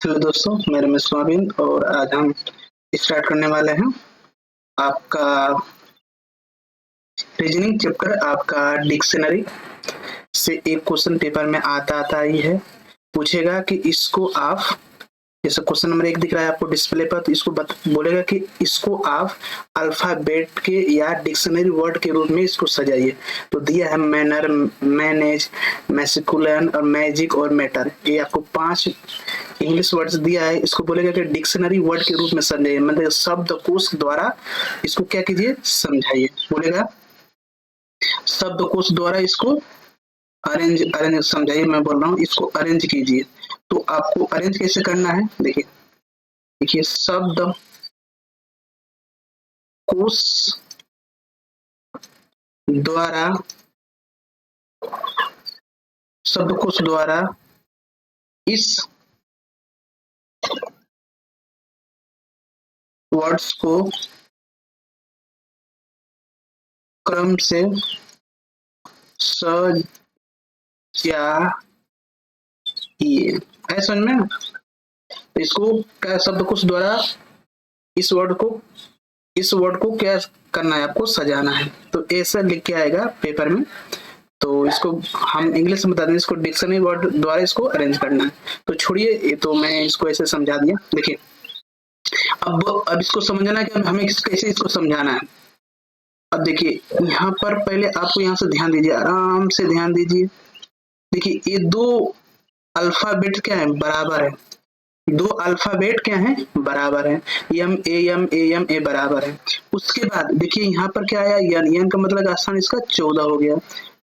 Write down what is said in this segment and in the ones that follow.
Hello दोस्तों, मैं Ramesh soybean और आज हम स्टार्ट करने वाले हैं आपका रीजनिंग चैप्टर। आपका डिक्शनरी से एक क्वेश्चन पेपर में आता ही है। पूछेगा कि इसको आप, जैसे क्वेश्चन नंबर 1 दिख रहा है आपको डिस्प्ले पर, तो इसको बोलेगा कि इसको आप अल्फाबेट के या डिक्शनरी वर्ड के रूप में इसको सजाइए। तो दिया है मैनर, मैनेज, मैस्कुलिन और मैजिक और मैटर। ये आपको 5 इंग्लिश वर्ड्स दिया है। इसको बोलेगा कि डिक्शनरी वर्ड के रूप में समझाइए, मतलब शब्दकोश द्वारा इसको क्या कीजिए, समझाइए। बोलेगा शब्दकोश द्वारा इसको अरेंज समझाइए। मैं बोल रहा हूँ इसको अरेंज कीजिए। तो आपको अरेंज कैसे करना है, देखिए शब्दकोश द्वारा इस वर्ड्स को क्रम से सजाइए। है समझ में? तो इसको क्या, शब्दकोश द्वारा इस वर्ड को क्या करना है, आपको सजाना है। तो ऐसा लिख के आएगा पेपर में। तो इसको हम इंग्लिश में बता दें, इसको डिक्शनरी वर्ड द्वारा इसको अरेंज करना है। तो छोड़िए, ये तो मैं इसको ऐसे समझा दिया। देखिए अब इसको समझना है कि हमें कैसे इसको समझाना है। अब देखिए यहाँ पर पहले आपको यहाँ से ध्यान दीजिए, आराम से ध्यान दीजिए। देखिए ये दो अल्फाबेट क्या है, बराबर है। दो अल्फाबेट क्या है, बराबर है। एम ए बराबर है। उसके बाद देखिए यहाँ पर क्या आया, यन का मतलब स्थान इसका 14 हो गया।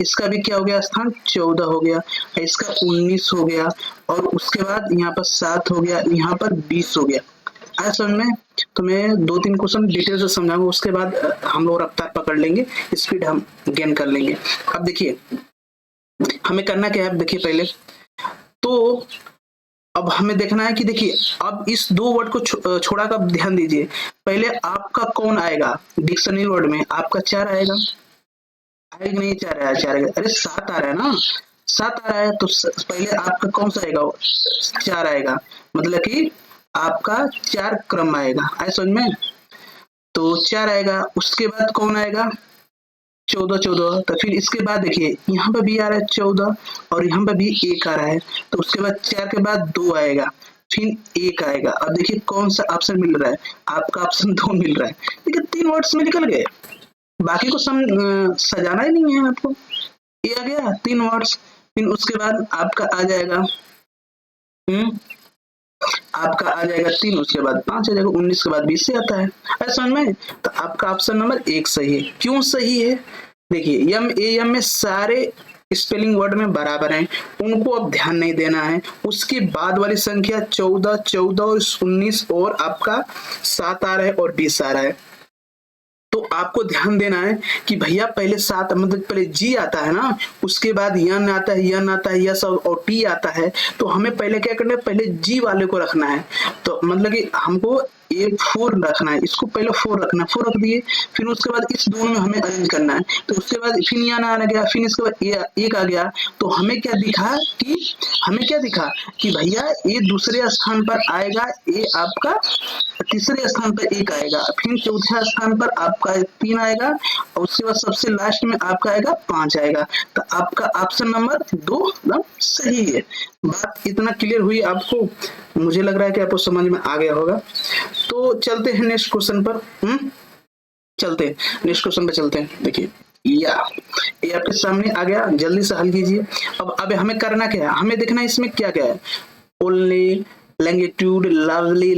इसका भी क्या हो गया, स्थान 14 हो गया। इसका 19 हो गया। और उसके बाद यहाँ पर 7 हो गया, यहाँ पर 20 हो गया। आया समझ में? तो मैं 2-3 क्वेश्चन डिटेल से समझाऊंगा, उसके बाद हम लोग रफ्तार पकड़ लेंगे, स्पीड हम गेन कर लेंगे। अब देखिए हमें करना क्या है, देखिए पहले तो अब हमें देखना है कि देखिए अब इस दो वर्ड को छोड़ा कर ध्यान दीजिए। पहले आपका कौन आएगा डिक्शनरी वर्ड में, आपका 4 आएगा। आएगा नहीं, 4 आया, 4 आएगा। अरे 7 आ रहा है ना, 7 आ रहा है। तो पहले आपका कौन सा आएगा, 4 आएगा। मतलब कि आपका 4 क्रम आएगा। आए समझ में? तो 4 आएगा। उसके बाद कौन आएगा, 14। तो फिर इसके बाद देखिए यहाँ पे भी आ रहा है 14 और यहाँ पे भी 1 आ रहा है। तो उसके बाद 4 के बाद 2 आएगा, फिर 1 आएगा। अब देखिए कौन सा ऑप्शन मिल रहा है, आपका ऑप्शन 2 मिल रहा है। देखिए 3 वर्ड्स में निकल गए, बाकी को सजाना ही नहीं है आपको। ये आ गया 3 वर्ड्स। फिर उसके बाद आपका आ जाएगा आपका आ जाएगा 3, उसके बाद 5 आ जाएगा, 19 के बाद 20 से आता है। ऐसा में तो आपका ऑप्शन नंबर 1 सही है। क्यों सही है, देखिए एम में सारे स्पेलिंग वर्ड में बराबर हैं, उनको अब ध्यान नहीं देना है। उसके बाद वाली संख्या 14 और 19 और आपका 7 आ रहा है और 20 आ रहा है। तो आपको ध्यान देना है कि भैया पहले 7 मतलब पहले जी आता है ना, उसके बाद यन आता है, यस और टी आता है। तो हमें पहले क्या करना है, पहले जी वाले को रखना है। तो मतलब कि हमको ये 4 रखना है, इसको पहले 4 रखना है, 4 रख दिए। फिर उसके बाद इस दोनों में हमें अरेंज करना है। तो उसके बाद फिर यन आ गया, फिर इसके बाद 1 आ गया। तो हमें क्या दिखा कि भैया ये दूसरे स्थान पर आएगा, ये आपका तीसरे स्थान पर 1 आएगा, फिर चौथे स्थान पर आपका 3 आएगा और उसके बाद सबसे लास्ट में आपका आएगा 5 आएगा। तो आपका ऑप्शन नंबर 2 एकदम सही है। बात इतना क्लियर हुई आपको? मुझे लग रहा है कि आपको समझ में आ गया होगा। तो चलते हैं नेक्स्ट क्वेश्चन पर। नेक्स्ट क्वेश्चन पर चलते हैं। देखिए ये आपके सामने आ गया, जल्दी से हल कीजिए। अब हमें करना क्या है, हमें देखना है इसमें क्या क्या है। Only, longitude, lovely,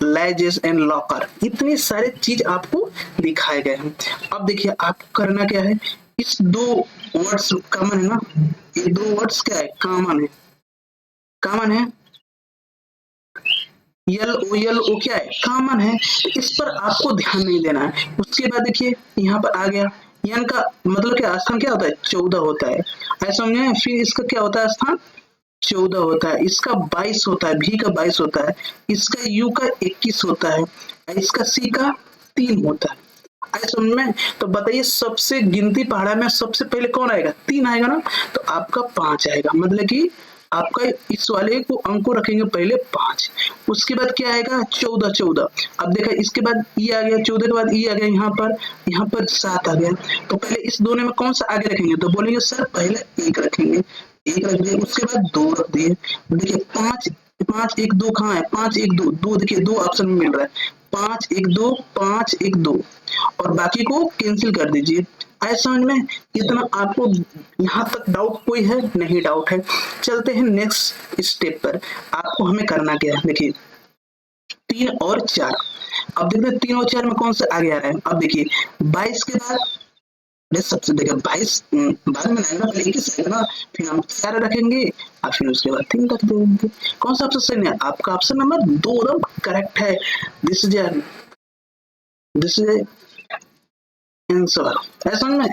ledges and locker, इतने सारे चीज आपको दिखाए गए हैं। अब देखिए आपको करना क्या है, इस 2 वर्ड्स कॉमन है ना, ये 2 वर्ड्स क्या है, कॉमन है। यल ओ क्या है, कॉमन है। इस पर आपको ध्यान नहीं देना है। उसके बाद देखिए यहाँ पर आ गया, यन का मतलब क्या, स्थान क्या होता है, 14 होता है। ऐसा समझे? फिर इसका क्या होता है, स्थान 14 होता है। इसका 22 होता है, भी का 22 होता है। इसका यू का 21 होता है, इसका सी का 3 होता है। आए समझ में? तो बताइए सबसे गिनती पहाड़ा में सबसे पहले कौन आएगा, 3 आएगा ना। तो आपका 5 आएगा, मतलब कि आपका इस वाले को अंक को रखेंगे पहले 5, उसके बाद क्या आएगा 14। अब देखा इसके बाद ई आ गया, 14 के बाद ई आ गया, यहाँ पर 7 आ गया। तो पहले इस दोनों में कौन सा आगे रखेंगे, तो बोलेंगे सर पहले 1 रखेंगे, 1 रख दिए, उसके बाद 2 रख दिए। देखिए 5 5 1 2 कहाँ है, 5 1 2 2, देखिए 2 ऑप्शन में मिल रहा है, 5 1 2 5 1 2, और बाकी को कैंसिल कर दीजिए। आए समझ में? इतना आपको यहाँ तक डाउट कोई है? नहीं डाउट है। चलते हैं नेक्स्ट स्टेप पर। आपको हमें करना क्या है, देखिए 3 और 4। अब देखिए 3 और 4 में कौन सा आगे आ रहा है। अब देखिए 22 के बाद सबसे देखिए 22 बाद में आएगा, पहले एक ही से ना, फिर हम 4 रखेंगे और फिर उसके बाद 3 रख देंगे। कौन सा ऑप्शन सही है? आपका ऑप्शन नंबर 2 एकदम करेक्ट है। This is answer. ऐसा में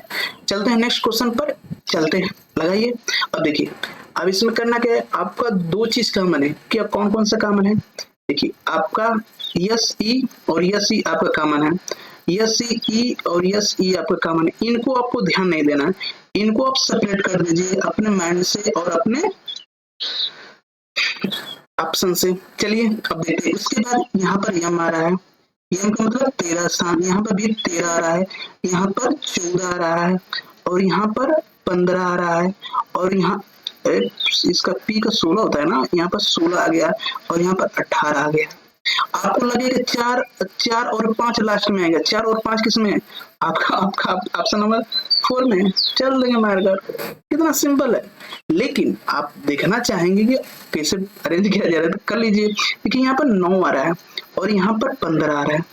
चलते हैं नेक्स्ट क्वेश्चन पर, चलते हैं, लगाइए। अब देखिए अब इसमें करना क्या है, आपका 2 चीज कॉमन है। क्या कौन कौन सा कॉमन है? देखिए आपका यस ई और यस ई आपका कॉमन है, यस ई और यस ई आपका कॉमन है। इनको आपको ध्यान नहीं देना है, इनको आप सेपरेट कर दीजिए अपने माइंड से और अपने ऑप्शन से। चलिए अब देखते हैं। उसके बाद यहाँ पर यम आ रहा है, यम का मतलब 13 स्थान, यहाँ पर भी 13 आ रहा है, यहाँ पर 14 आ रहा है, और यहाँ पर 15 आ रहा है, और यहाँ इसका पी का 16 होता है ना, यहाँ पर 16 आ गया, और यहाँ पर 18 आ गया। आपको लगेगा 4 और 5 लास्ट में आएगा, 4 और 5 किस में? आपका आपका ऑप्शन नंबर 4 में। चल देंगे मारकर, कितना सिंपल है। लेकिन आप देखना चाहेंगे कि कैसे अरेंज किया जा रहा है, तो कर लीजिए। देखिए यहाँ पर 9 आ रहा है और यहाँ पर 15 आ रहा है,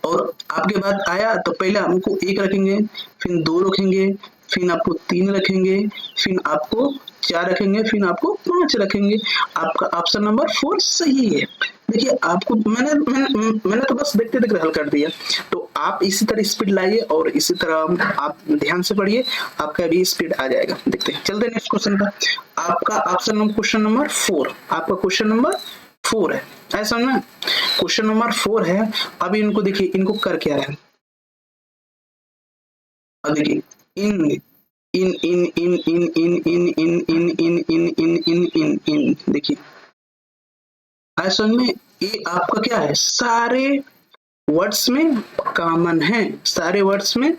और आपके बाद आया तो पहले हमको 1 रखेंगे, फिर 2 रखेंगे, फिर आपको 3 रखेंगे, फिर आपको 4 रखेंगे, फिर आपको 5 रखेंगे। आपका ऑप्शन नंबर 4 सही है। देखिए आपको मैंने तो बस देखते देखते हल कर दिया, तो आप इसी तरह स्पीड लाइए और इसी तरह आप ध्यान से पढ़िए, आपका भी स्पीड आ जाएगा। देखते हैं, चलते हैं नेक्स्ट क्वेश्चन पर। आपका ऑप्शन नंबर क्वेश्चन नंबर 4, आपका क्वेश्चन नंबर 4 है, ऐसा ना क्वेश्चन नंबर 4 है। अभी इनको देखिए, इनको कर क्या रहे हैं। अब देखिए इन इन इन इन इन इन इन इन इन इन इन इन इन इन इन देखिए ऐसा में ये आपका क्या है, सारे वर्ड्स में कॉमन है, सारे वर्ड्स में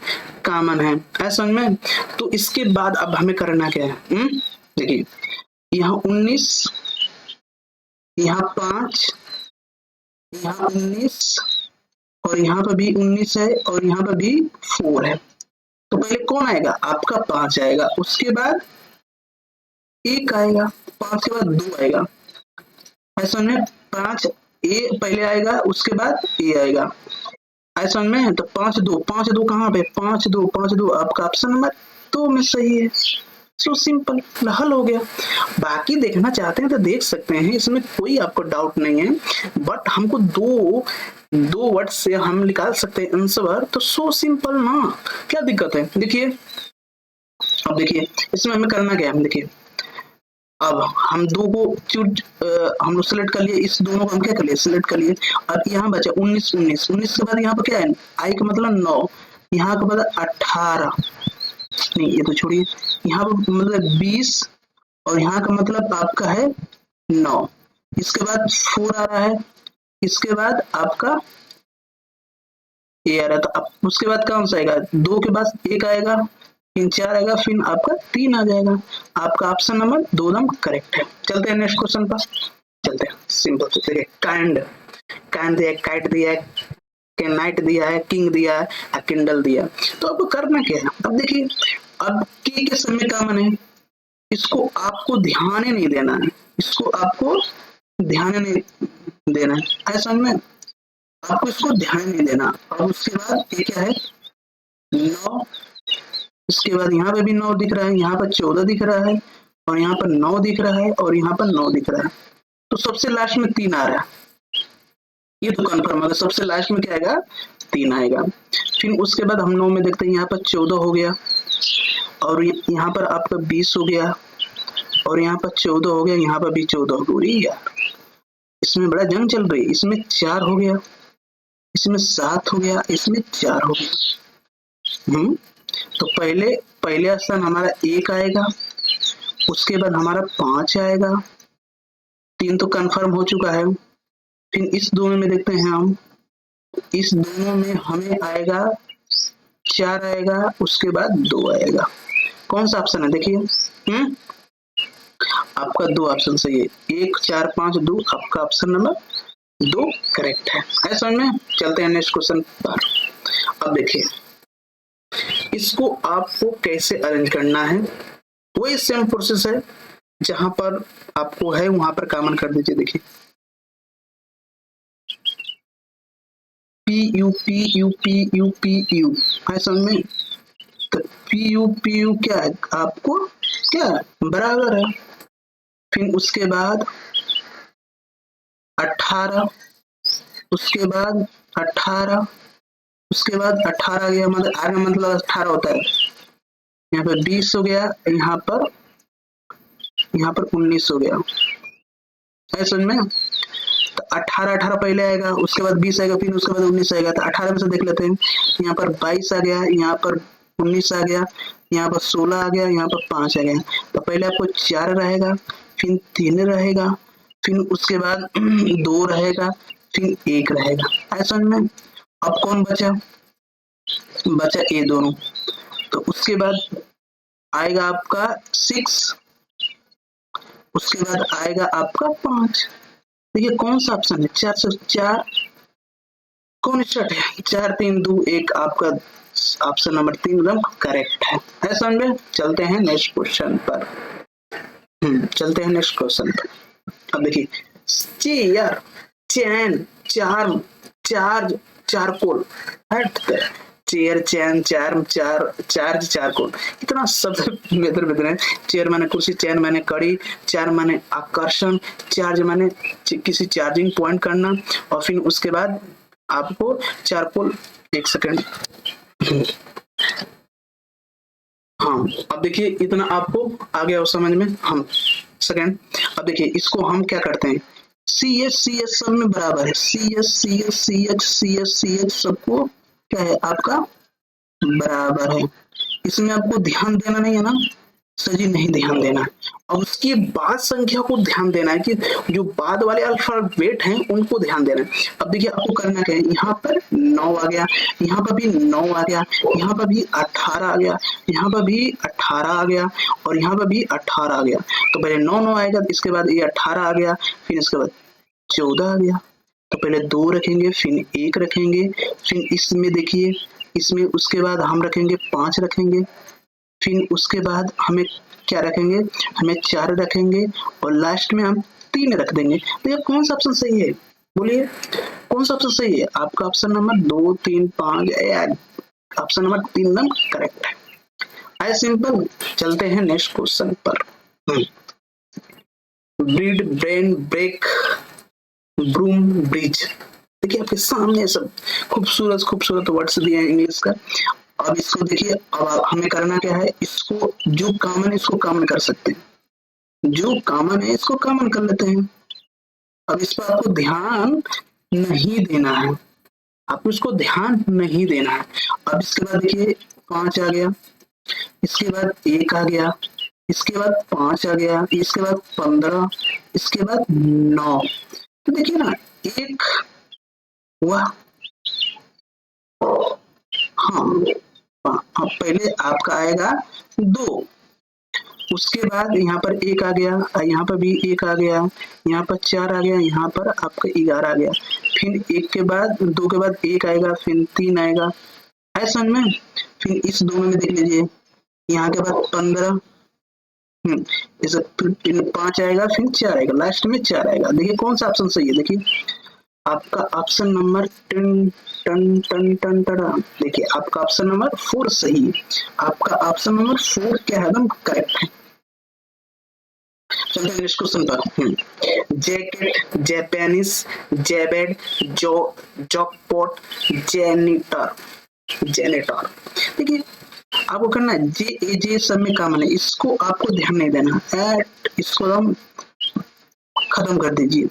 कॉमन है, ऐसा में। तो इसके बाद अब हमें करना क्या है, देखिए यहाँ 19, यहाँ 5, यहाँ 19, और यहाँ पर भी 19 है, और यहाँ पर भी 4 है। तो पहले कौन आएगा? आपका 5 आएगा, उसके बाद 1 आएगा, 5 के बाद 2 आएगा, ऐसा में 5 ए पहले आएगा, उसके बाद ए आएगा, ऐसा में। तो 5 2 कहाँ पे, 5 2 आपका ऑप्शन नंबर 2 में सही है। सो सिंपल, हल हो गया। बाकी देखना चाहते हैं तो देख सकते हैं, इसमें कोई आपको डाउट नहीं है, बट हमको दो वर्ड से हम निकाल सकते हैं आंसर, तो सो सिंपल ना, क्या दिक्कत है। देखिए अब देखिए इसमें हमें करना क्या है, देखिए अब हम 2 को हम लोग सेलेक्ट कर लिए, इस दोनों को हम क्या कर लिए, सेलेक्ट कर लिए। अब यहाँ बचा 19 के बाद यहाँ पर क्या है, आई का मतलब 9, यहाँ का मतलब 18, नहीं ये तो छोड़िए, यहाँ पर मतलब 20, और यहाँ का मतलब आपका है 9, इसके बाद 4 आ रहा है, इसके बाद आपका ये आ रहा है, तो अब उसके बाद कौन सा आएगा, 2 के बाद 1 आएगा, फिर 4 आएगा, फिर आपका 3 आ जाएगा। आपका ऑप्शन नंबर 2 एकदम करेक्ट है। चलते हैं नेक्स्ट क्वेश्चन पर, चलते हैं सिंपल से। देखिए काइंड दिया है, काइट दिया है, नाइट दिया है, किंग दिया है, किंडल दिया। तो आपको करना क्या है, अब देखिए अब के समय कॉमन है, इसको आपको ध्यान ही नहीं देना है, इसको आपको ध्यान ही नहीं देना है, ऐसा में आपको इसको ध्यान नहीं देना। और उसके बाद ये क्या है, 9, इसके बाद यहाँ पे भी 9 दिख रहा है, यहाँ पर 14 दिख रहा है, और यहाँ पर 9 दिख रहा है, और यहाँ पर 9 दिख रहा है। तो सबसे लास्ट में 3 आ रहा है, ये तो कंफर्म है, सबसे लास्ट में क्या आएगा, 3 आएगा। फिर उसके बाद हम 9 में देखते हैं, यहाँ पर 14 हो गया, और यहाँ पर आपका 20 हो गया, और यहाँ पर 14 हो गया, यहाँ पर भी 14 हो गई। यार इसमें बड़ा जंग चल रही है, इसमें 4 हो गया, इसमें 7 हो गया, इसमें 4 हो गया। तो पहले स्थान हमारा 1 आएगा, उसके बाद हमारा 5 आएगा, 3 तो कंफर्म हो चुका है। फिर इस दोनों में देखते हैं हम, इस दोनों में हमें आएगा 4 आएगा, उसके बाद 2 आएगा। कौन सा ऑप्शन है देखिए, आपका 2 ऑप्शन सही है, 1 4 5 2, आपका ऑप्शन नंबर 2 करेक्ट है। समझ में? चलते हैं नेक्स्ट क्वेश्चन पर। अब देखिए इसको आपको कैसे अरेंज करना है, वही सेम प्रोसेस है, जहां पर आपको है वहां पर कॉमन कर दीजिए। देखिए P U P U P U P U है समझ में? तो पी यू क्या है, आपको क्या बराबर है। फिर उसके बाद 18, उसके बाद 18, उसके बाद 18 गया, मतलब आगे मतलब 18 होता है, यहाँ पर 20 हो गया, यहाँ पर 19 हो गया। है समझ में? तो 18 पहले आएगा, उसके बाद 20 आएगा, फिर उसके बाद 19 आएगा। तो 18 में से देख लेते हैं, यहाँ पर 22 आ गया, यहाँ पर 19 आ गया, यहाँ पर 16 आ गया, यहाँ पर 5 आ गया। तो पहले आपको 4 रहेगा, फिर 3 रहेगा, फिर उसके बाद 2 रहेगा, फिर 1 रहेगा। है समझ में? अब कौन बचा? बचा ये दोनों। तो उसके बाद आएगा आपका 6, उसके बाद आएगा आपका 5। देखिए कौन सा ऑप्शन है, 4 से 4 कौन स्टार्ट है, 4 3 2 1, आपका ऑप्शन नंबर 3 एकदम करेक्ट है। समझ में? चलते हैं नेक्स्ट क्वेश्चन पर। चलते हैं नेक्स्ट क्वेश्चन पर। अब देखिए चेयर, चैन, चार्म, चार्ज, चारकोल, चेयर, चैन, चार्म, चार्ज, चारकोल, इतना शब्द बेहतर है। चेयर माने कुर्सी, चैन माने कड़ी, चार्म माने आकर्षण, चार्ज माने किसी चार्जिंग पॉइंट करना, और फिर उसके बाद आपको चारकोल, एक सेकंड, हाँ अब देखिए इतना आपको आ गया समझ में। हम सेकंड, अब देखिए इसको हम क्या करते हैं, सी एस सब में बराबर है, सी एच सबको क्या है आपका बराबर है। इसमें आपको ध्यान देना नहीं है ना सर जी, नहीं ध्यान देना है। अब उसकी बाद संख्या को ध्यान देना है कि जो बाद वाले अल्फाबेट हैं उनको ध्यान देना है। अब देखिए आपको करना क्या है, यहाँ पर 9 आ गया, यहाँ पर भी 9 आ गया, यहाँ पर भी 18 आ गया, यहाँ पर भी 18 आ गया, और यहाँ पर भी 18 आ गया। तो पहले 9 आएगा, इसके बाद ये 18 आ गया, फिर इसके बाद 14 आ गया। तो पहले 2 रखेंगे, फिर 1 रखेंगे, फिर इसमें देखिए इसमें उसके बाद हम रखेंगे 5 रखेंगे, फिर उसके बाद हमें क्या रखेंगे, हमें 4 रखेंगे, और लास्ट में हम 3 रख देंगे। तो ये कौन सा ऑप्शन सही है, बोलिए कौन सा ऑप्शन सही है? आपका ऑप्शन नंबर 2 3 5 यार, ऑप्शन नंबर 3 एकदम करेक्ट है। I simple. चलते हैं नेक्स्ट क्वेश्चन पर। Breed, brain, break, broom, bridge. देखिए आपके सामने सब खूबसूरत वर्ड्स दिए हैं इंग्लिश का। अब इसको देखिए, अब हमें करना क्या है, इसको जो कॉमन है इसको कॉमन कर सकते हैं, जो कॉमन है इसको कॉमन कर लेते हैं। अब इस पर आपको ध्यान नहीं देना है, आपको इसको ध्यान नहीं देना है। अब इसके बाद देखिए 5 आ गया, इसके बाद 1 आ गया, इसके बाद 5 आ गया, इसके बाद 15, इसके बाद 9। तो देखिए ना 1 हुआ, हाँ पहले आपका आएगा 2, उसके बाद यहाँ पर 1 आ गया, यहाँ पर भी 1 आ गया, यहाँ पर 4 आ गया, यहाँ पर आपका 11 आ गया, फिर 1 के बाद 2 के बाद 1 आएगा, फिर 3 आएगा। ऐसा में फिर इस दोनों में देख लीजिए, यहाँ के बाद 15, इसे फिर 5 आएगा, फिर 4 आएगा, लास्ट में 4 आएगा। देखिए कौन सा ऑप्शन सही है, देखिए आपका ऑप्शन नंबर देखिए आपका ऑप्शन नंबर 4 सही है। आपका ऑप्शन नंबर 4 क्या है, एकदम करेक्ट है। चलते हैं नेक्स्ट क्वेश्चन पर। Jacket, Japanese, jabbed, jackpot, janitor, janitor. देखिए आपको करना है जे सब में कॉमन है, इसको आपको ध्यान नहीं देना, एट इसको हम खत्म कर दीजिए,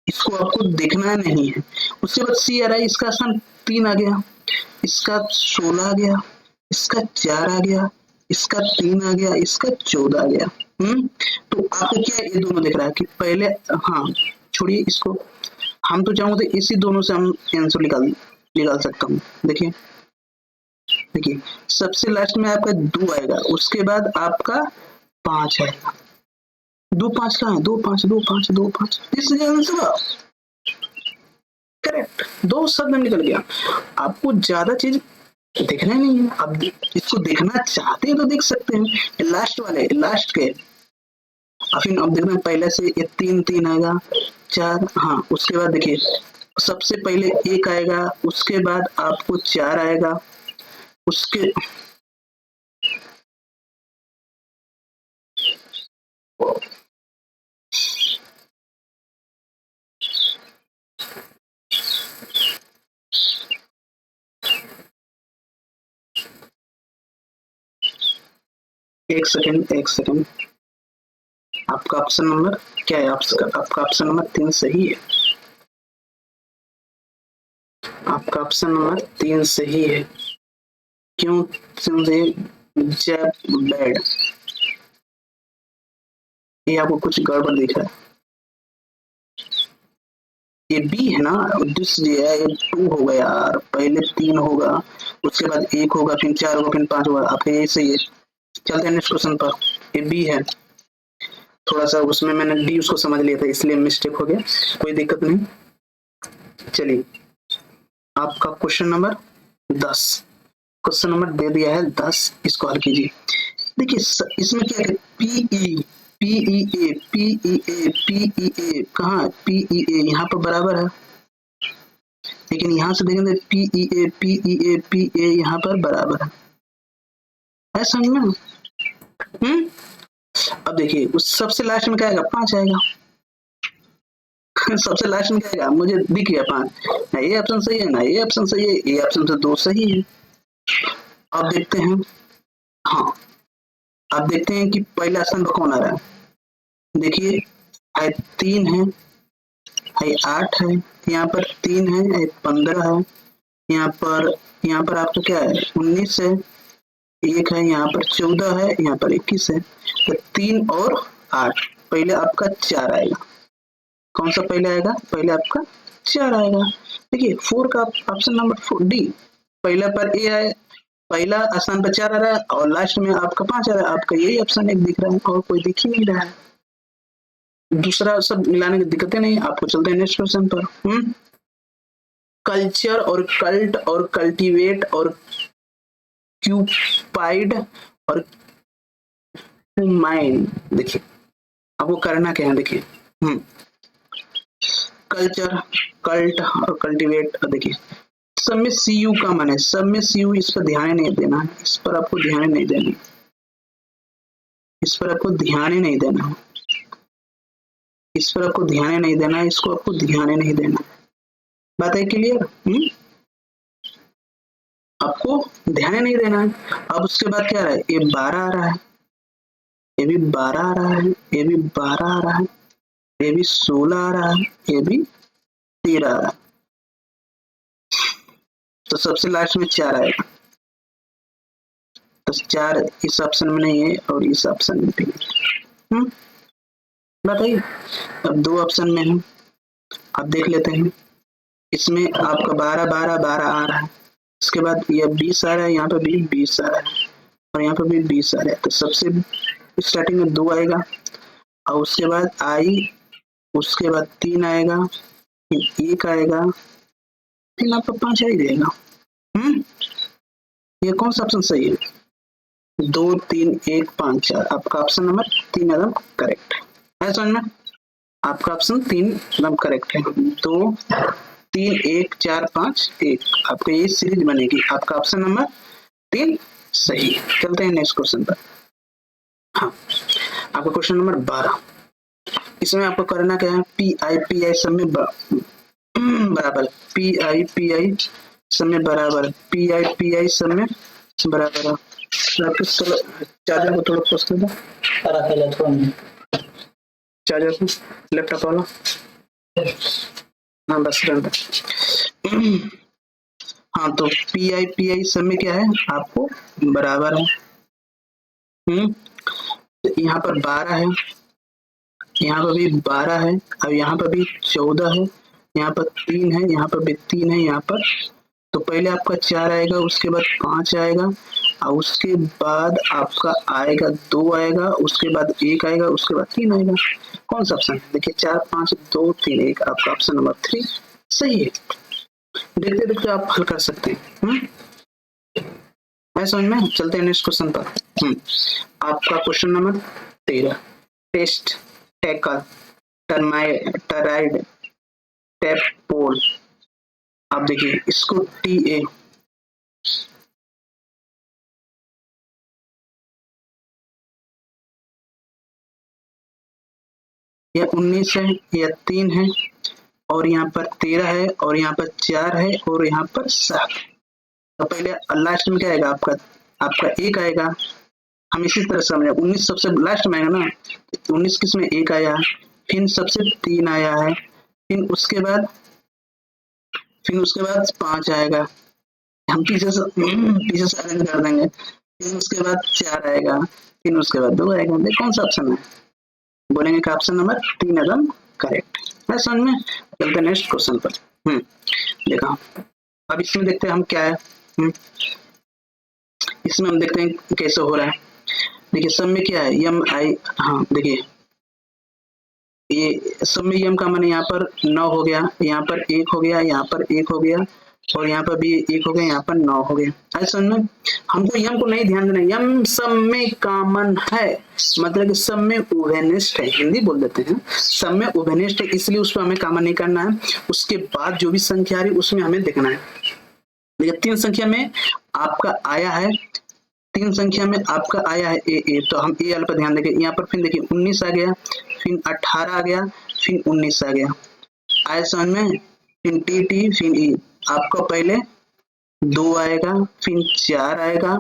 इसको आपको देखना नहीं है। उसके बाद सी आ रहा है, इसका स्थान 3 आ गया, इसका 16 आ गया, इसका 4 आ गया, इसका 3 आ गया, इसका 14 आ गया। तो आपको क्या ये दोनों दिख रहा है कि पहले, हाँ छोड़िए इसको, हम तो चाहूंगे तो इसी दोनों से हम आंसर निकाल सकता हूँ। देखिए देखिए, सबसे लास्ट में आपका 2 आएगा, उसके बाद आपका 5 आएगा। 2 5 कहाँ है? 2 5 2 5 2 5, इसलिए आंसर करेक्ट। 2 शब्द में निकल गया। आपको ज्यादा चीज देखना नहीं है, अब इसको देखना चाहते हैं तो देख सकते हैं। लास्ट वाले, लास्ट के फिर अब देखना, पहले से ये 3 3 आएगा, 4, हाँ उसके बाद देखिए सबसे पहले 1 आएगा, उसके बाद आपको 4 आएगा, उसके एक सेकंड, एक सेकंड, आपका ऑप्शन नंबर क्या है? आपका ऑप्शन नंबर 3 सही है। आपका ऑप्शन नंबर 3 सही है। क्यों जैब बैड, ये आपको कुछ गड़बड़ दिख रहा है। ये बी है ना, दूसरी है, ये 2 होगा यार, पहले 3 होगा, उसके बाद 1 होगा, फिर 4 होगा, फिर 5 होगा। आपका ये सही है। चलते हैं नेक्स्ट क्वेश्चन पर। ये बी है, थोड़ा सा उसमें मैंने डी उसको समझ लिया था, इसलिए मिस्टेक हो गया, कोई दिक्कत नहीं। चलिए आपका क्वेश्चन नंबर 10, क्वेश्चन नंबर दे दिया है 10, इसको हल कीजिए। देखिए इसमें क्या है, PE PE A PE A PE ए, कहाँ पीई ए यहाँ पर बराबर है, लेकिन यहाँ से देखेंगे PE A PE A P A यहाँ पर बराबर है समझ में? अब देखिए उस सबसे लास्ट में क्या आएगा? 5 आएगा। सबसे लास्ट में क्या आएगा? मुझे दिख गया 5, ना ये ऑप्शन सही है ना ये ऑप्शन सही है, ये ऑप्शन से 2 सही है। अब देखते हैं, हाँ अब देखते हैं कि पहला ऑप्शन कौन आ रहा है। देखिए है 3 है 8 है, यहाँ पर 3 है 15 है, यहाँ पर आपका क्या है 19 है, 1 है, यहाँ पर 14 है, यहाँ पर 21 है। तो 3 और 8, पहले आपका 4 आएगा। कौन सा पहले आएगा? पहले आपका 4 आएगा। देखिए 4 का ऑप्शन नंबर 4 डी, पहला पर ए आए, पहला स्थान पर 4 आ रहा है और लास्ट में आपका 5 आ रहा है। आपका यही ऑप्शन एक दिख रहा है और कोई दिख ही नहीं रहा है, दूसरा सब मिलाने की दिक्कतें नहीं। आपको चलते हैं नेक्स्ट क्वेश्चन पर। कल्चर और कल्ट और कल्टीवेट और क्यूपाइड और क्यूमाइन, देखिए आपको करना क्या है। देखिए कल्चर, कल्ट और कल्टीवेट, देखिए सब में सी यू का मन है, सब में सी यू, इस पर ध्यान नहीं देना है, इस पर आपको ध्यान नहीं देना, इस पर आपको ध्यान ही नहीं देना है, इस पर आपको ध्यान ही नहीं देना है, इसको आपको ध्यान ही नहीं देना। बात है क्लियर? आपको ध्यान ही नहीं देना है। अब उसके बाद क्या आ रहा है? ये 12 आ रहा है, ये भी 12 आ रहा है, ये भी 12 आ रहा है, ये भी 16 आ रहा है, ये भी 13 आ रहा है। तो सबसे लास्ट में 4 आएगा, तो 4 इस ऑप्शन में नहीं है और इस ऑप्शन में भी नहीं। बताइए, अब 2 ऑप्शन में है, आप देख लेते हैं। इसमें आपका 12 12 12 आ रहा है, उसके बाद ये 20 आ रहा है, यहाँ पर भी 20 आ रहा है और यहाँ पर भी 20 आ रहा है। तो सबसे स्टार्टिंग में 2 आएगा और उसके बाद आई, उसके बाद 3 आएगा, फिर 1 आएगा, फिर आपका 5 आ ही जाएगा। ये कौन सा ऑप्शन सही है? 2 3 1 5 4, आपका ऑप्शन नंबर 3 एकदम करेक्ट है। समझ में? आपका ऑप्शन 3 एकदम करेक्ट है। 2 3 1 4 5 1, आपका ये सीरीज बनेगी। आपका ऑप्शन नंबर 3 सही। चलते हैं नेक्स्ट क्वेश्चन पर। हाँ आपका क्वेश्चन नंबर 12, इसमें आपको करना क्या है? पी आई सब में बराबर, पी आई सब में बराबर, पी आई सब में बराबर है। चार्जर को थोड़ा फोकस कर दो, चार्जर को लैपटॉप वाला, हाँ बस डन। हाँ तो पी आई सब में क्या है? आपको बराबर है। तो यहाँ पर 12 है, यहाँ पर भी 12 है, अब यहाँ पर भी 14 है, यहाँ पर 3 है, यहाँ पर भी 3 है, यहाँ पर तो पहले आपका 4 आएगा, उसके बाद 5 आएगा और उसके बाद आपका आएगा 2 आएगा, उसके बाद 1 आएगा, उसके बाद 3 आएगा। कौन सा ऑप्शन है? देखिए 4 5 2 3 1, आपका ऑप्शन नंबर 3 सही है। देखते देखते आप हल कर सकते हैं। है समझ में? चलते हैं नेक्स्ट क्वेश्चन पर। आपका क्वेश्चन नंबर 13, टेस्ट टैकल टराइड टैपोल। आप देखिए इसको TA यह 19 है, यह 3 है और यहाँ पर 13 है और यहाँ पर 4 है और यहाँ पर 7। तो पहले लास्ट में क्या आएगा? आपका 1 आएगा। हम इसी तरह समझे 19 सबसे लास्ट में आएगा ना, 19 किस में 1 आया, फिर सबसे 3 आया है, फिर उसके बाद 5 आएगा, हम पीछे से अरेंज कर देंगे, फिर उसके बाद 4 आएगा, फिर उसके बाद 2 आएगा। देख कौन सा ऑप्शन है? बोलेंगे कि ऑप्शन नंबर 3 एकदम करेक्ट है। समझ में? चलते नेक्स्ट क्वेश्चन पर। देखा, अब इसमें देखते हैं हम क्या है। इसमें हम देखते हैं कैसे हो रहा है। देखिए सब में क्या है, यम आई, हाँ देखिए ये सब में यम का मान यहाँ पर 9 हो गया, यहाँ पर 1 हो गया, यहाँ पर 1 हो गया और यहाँ पर भी 1 हो गया, यहाँ पर 9 हो गया। ऐसा ना, हमको यम को नहीं ध्यान देना, यम सब में कॉमन है, मतलब कि सब में उभयनिष्ठ है, हिंदी बोल देते हैं, सब में उभयनिष्ठ है, इसलिए उस पर हमें कॉमन नहीं करना है। उसके बाद जो भी संख्या आ रही उसमें हमें देखना है। देखिए 3 संख्या में आपका आया है, 3 संख्या में आपका आया है ए, तो हम ए वाले पर ध्यान देंगे। यहाँ पर फिर देखिए 19 आ गया, फिर 18 आ गया, फिर 19 आ गया, आए समझ में? फिर टी फिर ई, आपका पहले 2 आएगा, फिर 4 आएगा,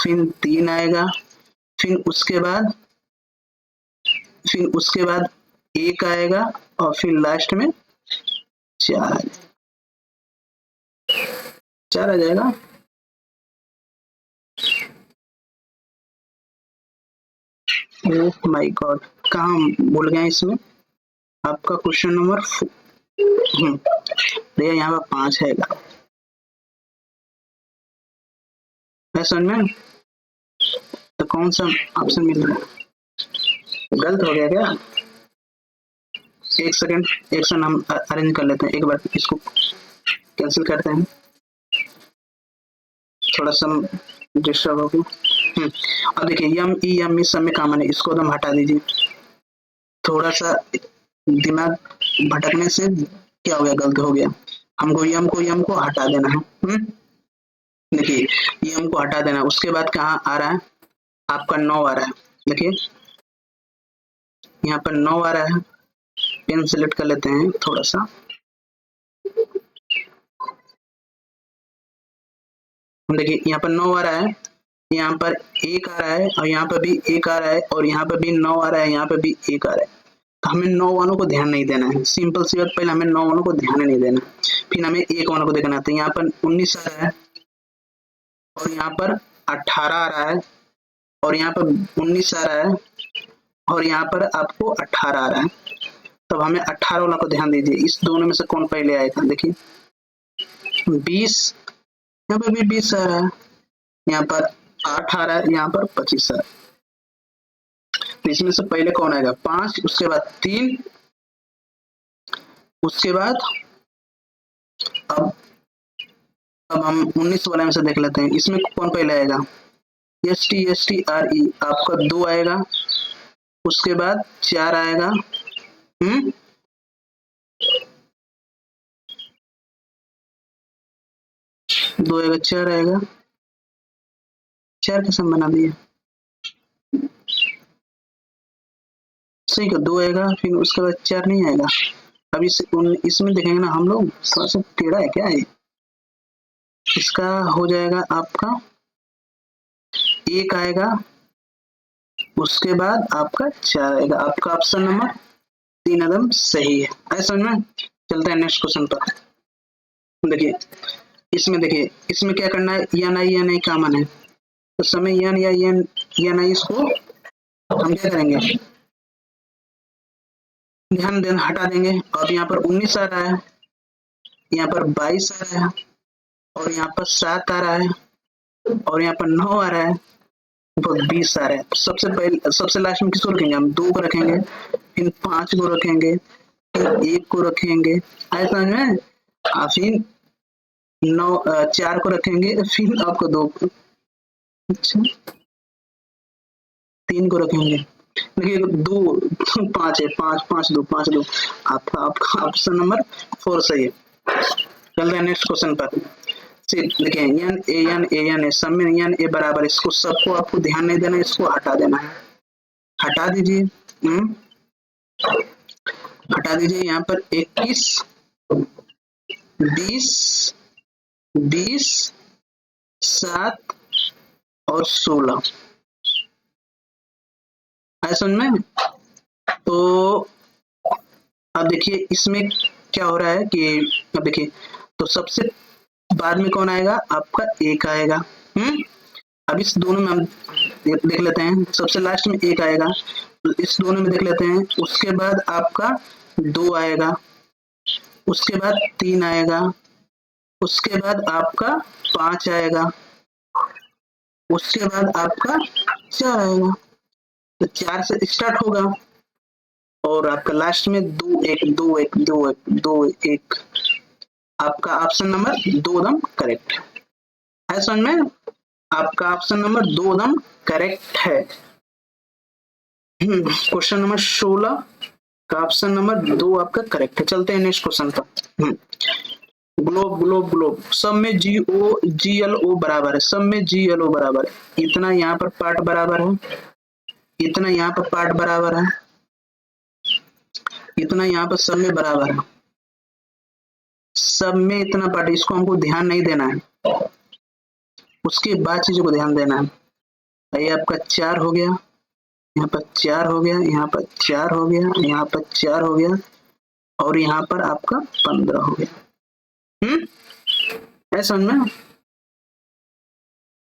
फिर 3 आएगा, फिर उसके बाद 1 आएगा और फिर लास्ट में 4 आ जाएगा। ओह माय गॉड, कहाँ भूल गए इसमें? आपका क्वेश्चन नंबर भैया यहाँ पर 5 है, समझ में? तो कौन सा ऑप्शन मिल रहा है? गलत हो गया क्या? एक सेकंड हम अरेंज कर लेते हैं, एक बार इसको कैंसिल करते हैं, थोड़ा सा डिस्टर्ब हो गया। अब देखिए यम ई सब में कॉमन है, इसको तो हम हटा दीजिए। थोड़ा सा दिमाग भटकने से क्या हो गया, गलत हो गया। हमको यम को हटा देना है। देखिए यम को हटा देना, उसके बाद कहाँ आ रहा है? आपका 9 आ रहा है। देखिए यहाँ पर 9 आ रहा है, पेन सिलेक्ट कर लेते हैं थोड़ा सा। देखिए यहाँ पर 9 आ रहा है, यहाँ पर 1 आ रहा है और यहाँ पर भी 1 आ रहा है और यहाँ पर भी 9 आ रहा है, यहाँ पर भी 1 आ रहा है। तो हमें 9 वालों को ध्यान नहीं देना है, सिंपल सी बात, पहले हमें 9 वालों को ध्यान नहीं देना, फिर हमें 1 वालों को देखना है। यहाँ पर 19 आ रहा है और यहाँ पर 18 आ रहा है और यहाँ पर 19 आ रहा है और यहाँ पर आपको 18 आ रहा है। तब हमें 18 वाला को ध्यान दीजिए, इस दोनों में से कौन पहले आएगा? देखिए 20, यहाँ पर भी 20 आ रहा है, यहाँ पर 8 आ रहा है, यहाँ पर 25 आ रहा है। तो इसमें से पहले कौन आएगा? 5, उसके बाद 3, उसके बाद अब हम 19 वाले में से देख लेते हैं, इसमें कौन पहले आएगा? STRE आपका 2 आएगा, उसके बाद 4 आएगा, 2 आएगा, 4 आएगा, 4 कैसे बना दिया? सही का 2 आएगा, फिर उसके बाद 4 नहीं आएगा। अब इसमें देखेंगे ना हम लोग, थोड़ा सा टेढ़ा है क्या है? इसका हो जाएगा आपका 1 आएगा, उसके बाद आपका 4 आएगा। आपका ऑप्शन नंबर 3 एकदम सही है। ऐसा में चलते हैं नेक्स्ट क्वेश्चन पर। देखिए इसमें क्या करना है? एन आई कॉमन है, तो समय एन या एन आई इसको हम क्या करेंगे, ध्यान देना, हटा देंगे। अब यहाँ पर 19 आ रहा है, यहाँ पर 22 आ रहा है, और यहाँ पर 7 आ रहा है, और यहाँ पर 9 आ रहा है, तो 20 आ रहा है। तो सबसे पहले, सबसे लास्ट में किसको रखेंगे, हम 2 को रखेंगे, फिर 5 को रखेंगे, फिर 1 को रखेंगे, आए समझ में। फिर 4 को रखेंगे, फिर आपको 2 को, अच्छा 3 को रखेंगे। देखिए 2 5 है, 5 5 2 5 2, आपका आपका ऑप्शन नंबर 4 सही है। चलते हैं नेक्स्ट क्वेश्चन पर। देखिए एन ए सब में एन ए बराबर, इसको सबको आपको ध्यान नहीं देना, इसको हटा देना है, हटा दीजिए। हटा दीजिए। यहाँ पर 21 20 20 7 और 16 है समझ में। तो अब देखिए इसमें क्या हो रहा है कि, अब देखिए तो सबसे बाद में कौन आएगा, आपका 1 आएगा। अब इस दोनों में हम देख लेते हैं, सबसे लास्ट में 1 आएगा, तो इस दोनों में देख लेते हैं। उसके बाद आपका 2 आएगा, उसके बाद 3 आएगा, उसके बाद आपका 5 आएगा, उसके बाद आपका 4 आएगा। तो 4 से स्टार्ट होगा, और आपका लास्ट में 2 1 2 1 2 1 2 1। आपका ऑप्शन नंबर 2 दम करेक्ट है समझ में। आपका ऑप्शन नंबर 2 दम करेक्ट है। क्वेश्चन नंबर 16 का ऑप्शन नंबर 2 आपका करेक्ट है। चलते हैं नेक्स्ट क्वेश्चन पर। ग्लोब ग्लोब ग्लोब, सब में GO बराबर है, सब में GLO बराबर है। इतना यहाँ पर पार्ट बराबर है, इतना यहाँ पर पार्ट बराबर है, इतना यहाँ पर सब में बराबर है, सब में इतना पार्ट, इसको हमको ध्यान नहीं देना है, उसके बाद चीजों को ध्यान देना है। ये आपका 4 हो गया, यहाँ पर 4 हो गया, यहाँ पर 4 हो गया, यहाँ पर 4 हो गया, और यहाँ पर आपका 15 हो गया। है समझ में।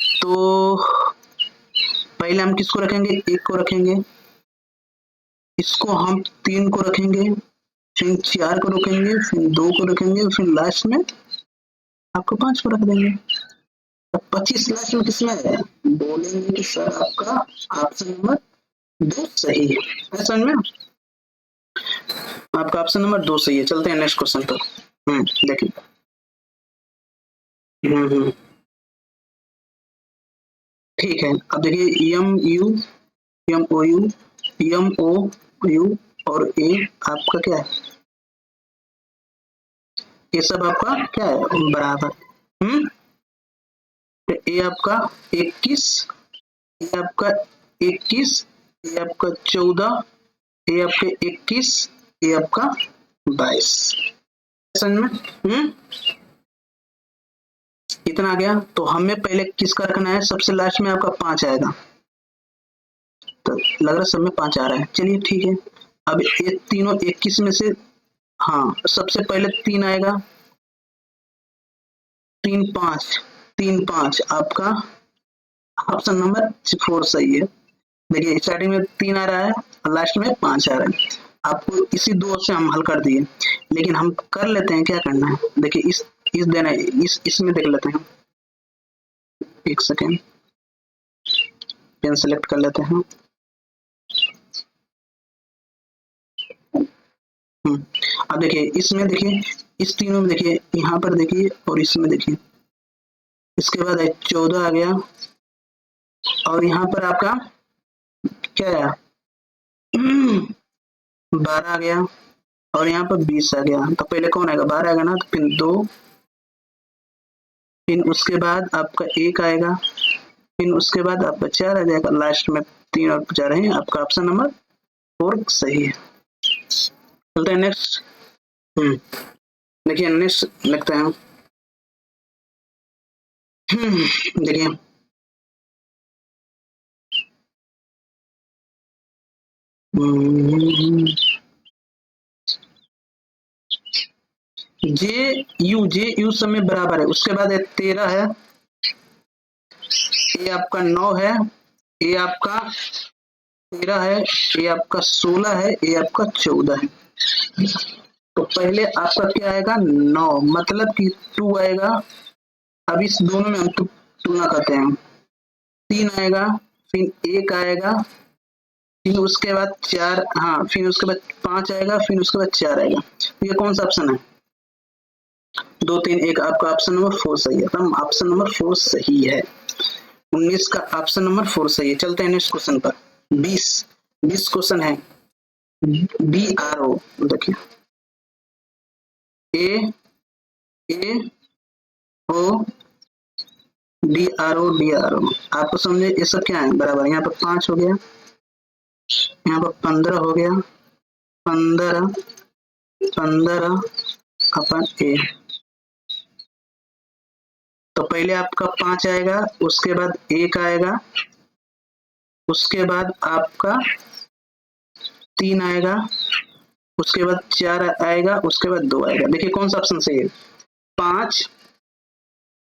तो पहले हम किसको रखेंगे, 1 को रखेंगे, इसको हम 3 को रखेंगे, फिर 4 को रखेंगे, फिर 2 को रखेंगे, फिर लास्ट में आपको 5 को रख देंगे। 25 लास्ट में किसमें है, बोलेंगे कि सर आपका ऑप्शन नंबर 2 सही है समझ में। आपका ऑप्शन नंबर 2 सही है। चलते हैं नेक्स्ट क्वेश्चन पर। देखिए ठीक है। अब देखिए MU और A आपका क्या है, ये सब आपका क्या है, बराबर। ए आपका 21, ए आपका 21, ए आपका 14, ए आपके 21, ए आपका 22 में। इतना आ गया। तो हमें पहले किसका रखना है, सबसे लास्ट में आपका 5 आएगा, तो लग रहा सब में 5 आ रहा है, चलिए ठीक है। अब ये तीनों 21 में से, हाँ सबसे पहले 3 आएगा, 3 5 आपका ऑप्शन नंबर 4 सही है। देखिए स्टार्टिंग में 3 आ रहा है और लास्ट में 5 आ रहा है। आपको इसी 2 से हम हल कर दिए, लेकिन हम कर लेते हैं, क्या करना है देखिए, इस देना इसमें देख लेते हैं। एक सेकेंड, पेन सेलेक्ट कर लेते हैं। अब देखिए इसमें, देखिए इस तीनों में, देखिए यहाँ पर देखिए, और इसमें देखिए, इसके बाद 14 आ गया, और यहाँ पर आपका क्या आया, 12 आ गया, और यहाँ पर 20 आ गया। तो पहले कौन आएगा, 12 आएगा ना, तो फिर 2, फिर उसके बाद आपका 1 आएगा, फिर उसके बाद आपका 4 आ जाएगा, लास्ट में 3 और 4 है। आपका ऑप्शन नंबर 4 सही है। चलते हैं नेक्स्ट। देखिए नेक्स्ट लिखते हैं। देखिए जे यू सब में बराबर है, उसके बाद 13 है, ये आपका 9 है, ये आपका 13 है, ये आपका 16 है, ये आपका 14 है। तो पहले आपका क्या आएगा 9, मतलब कि 2 आएगा। अब इस दोनों में हम तुलना करते हैं। 3 आएगा, फिर 1 आएगा, फिर उसके बाद 4, हाँ फिर उसके बाद 5 आएगा, फिर उसके बाद 4 आएगा। तो ये कौन सा ऑप्शन है? 2 3 1, आपका ऑप्शन नंबर 4 सही है। तो ऑप्शन नंबर 4 सही है। 19 का ऑप्शन नंबर 4 सही है। चलते हैं नेक्स्ट क्वेश्चन पर। 20 क्वेश्चन है। DRO देखिए, ए ए ओ DRO आपको समझे ये सब क्या है? बराबर। यहाँ पर 5 हो गया, यहाँ पर 15 हो गया, 15 अपन ए। तो पहले आपका 5 आएगा, उसके बाद 1 आएगा, उसके बाद आपका 3 आएगा, उसके बाद 4 आएगा, उसके बाद 2 आएगा। देखिए कौन सा ऑप्शन सही है? 5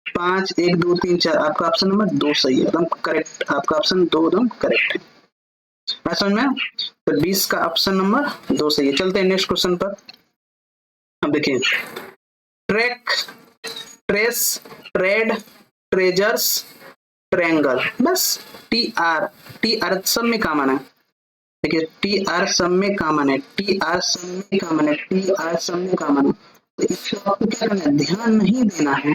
5 1 2 3 4, आपका ऑप्शन नंबर 2 सही है, एकदम करेक्ट। आपका ऑप्शन 2 एकदम करेक्ट है। बात समझ में? तो 20 का ऑप्शन नंबर 2 सही है। चलते हैं नेक्स्ट क्वेश्चन पर। अब देखिए, track, trace, trade, treasures, triangle, बस टी आर सब में कॉमन है। देखिए TR सब में कॉमन है, TR सब में कॉमन है, TR सब में कॉमन है। तो इसको आपको क्या करना है? ध्यान नहीं देना है।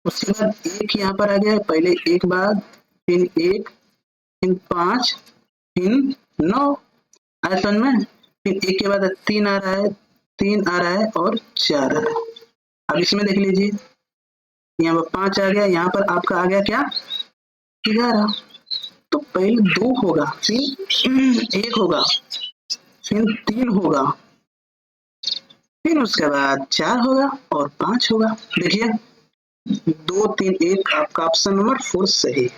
उसके बाद 1 यहाँ पर आ गया है, पहले 1 बाद, फिर 1, फिर 5, फिर 9, आया समझ में? फिर 1 के बाद 3 आ रहा है, 3 आ रहा है और 4 आ रहा है। अब इसमें देख लीजिए, यहाँ पर 5 आ गया, यहाँ पर आपका आ गया क्या? 11। तो पहले 2 होगा, फिर 1 होगा, फिर 3 होगा, फिर उसके बाद 4 होगा और 5 होगा। देखिए 2 3 1, आपका ऑप्शन नंबर 4 सही है।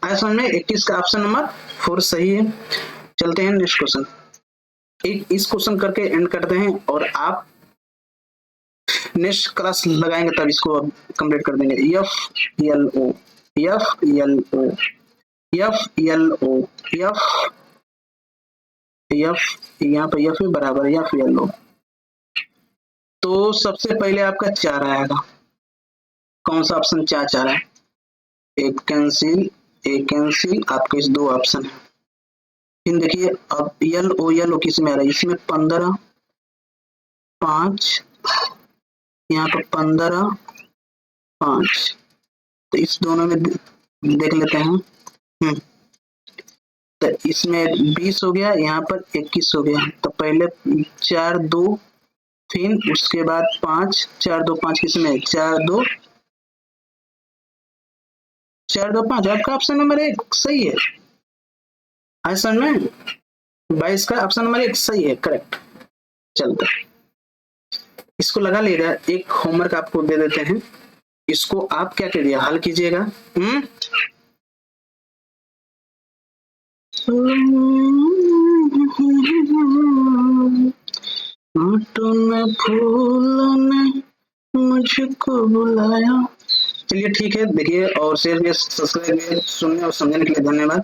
आया समझ में? 21 का ऑप्शन नंबर 4 सही है। चलते हैं नेक्स्ट क्वेश्चन। एक इस क्वेश्चन करके एंड करते हैं और आप नेक्स्ट क्लास लगाएंगे तब इसको कंप्लीट कर देंगे। FLO FLO FLO F, यहाँ पर F बराबर FLO। तो सबसे पहले आपका 4 आएगा। कौन सा ऑप्शन 4 है? एक कैंसिल, आपके इस 2 ऑप्शन है। फिर देखिए अब LO किस में आ रहा है? इसमें 15, 5, यहाँ पर 15, 5, तो इस दोनों में देख लेते हैं। तो इसमें 20 हो गया, यहाँ पर 21 हो गया। तो पहले 4 2, फिर उसके बाद 5, 4 2 5, किसमें 4 2 5, आपका ऑप्शन नंबर 1 सही है। ऐसा में 22 का ऑप्शन नंबर 1 सही है, करेक्ट। चलते इसको लगा लेगा। एक होमवर्क आपको दे देते हैं, इसको आप क्या करिए, हल कीजिएगा। में फूलों ने मुझको बुलाया। चलिए ठीक है, देखिए और शेयर सब्सक्राइब सुनने और समझने के लिए धन्यवाद।